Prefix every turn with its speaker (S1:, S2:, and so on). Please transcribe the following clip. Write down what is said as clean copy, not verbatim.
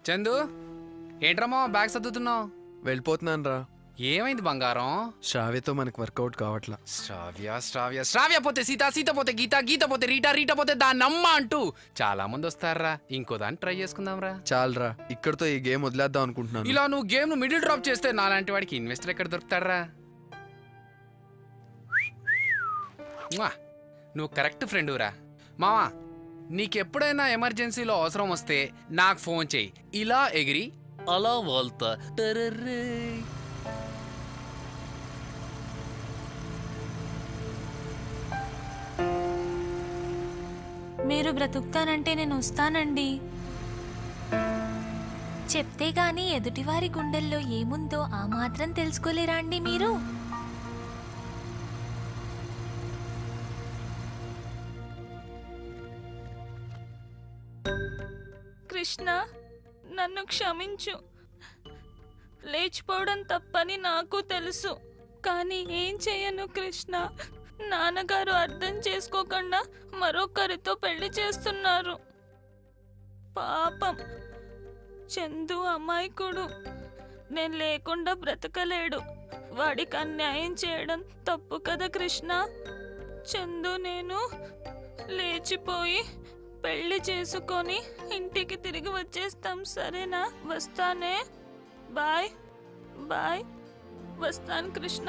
S1: Chandu, ఏంట్రమ్మా bag సర్దుతున్నావు?
S2: వెళ్ళిపోతున్నాను రా.
S1: ఏమైంది బంగారం?
S2: శ్రావ్యతో మనకు వర్కౌట్ కావట్లా.
S1: శ్రావ్య పోతే సీత, సీత పోతే గీత, గీత పోతే రీటా, రీటా పోతే దాన్నమ్మ అంటూ చాలా మంది వస్తారా. ఇంకో దాన్ని ట్రై చేసుకుందాం రా.
S2: చాలరా, ఇక్కడతో ఈ గేమ్ వదిలేద్దాం అనుకుంటున్నాను.
S1: ఇలా నువ్వు గేమ్ ను మిడిల్ డ్రాప్ చేస్తే నాలాంటి వాడికి ఇన్వెస్టర్ ఎక్కడ దొరుకుతారా? నువ్వు కరెక్ట్ ఫ్రెండ్ రా మావా. నీకెప్పుడైనా ఎమర్జెన్సీలో అవసరం వస్తే నాకు ఫోన్ చేయి. ఇలా ఎగిరి అలా వాల్తా.
S3: మీరు బ్రతుకుతానంటే నేను వస్తానండి. చెప్తే గాని ఎదుటివారి గుండెల్లో ఏముందో ఆ మాత్రం తెలుసుకోలేరా అండి మీరు?
S4: కృష్ణ, నన్ను క్షమించు. లేచిపోవడం తప్పని నాకు తెలుసు, కానీ ఏం చేయను కృష్ణ. నాన్నగారు అర్థం చేసుకోకుండా మరొకరితో పెళ్లి చేస్తున్నారు. పాపం చందు అమాయకుడు, నేను లేకుండా బ్రతకలేడు. వాడికి అన్యాయం చేయడం తప్పు కదా కృష్ణ. చందు నేను లేచిపోయి పెళ్లి చేసుకొని ఇంటికి తిరిగి వచ్చేస్తాం, సరేనా? వస్తానే. Bye bye. వస్తాను కృష్ణ.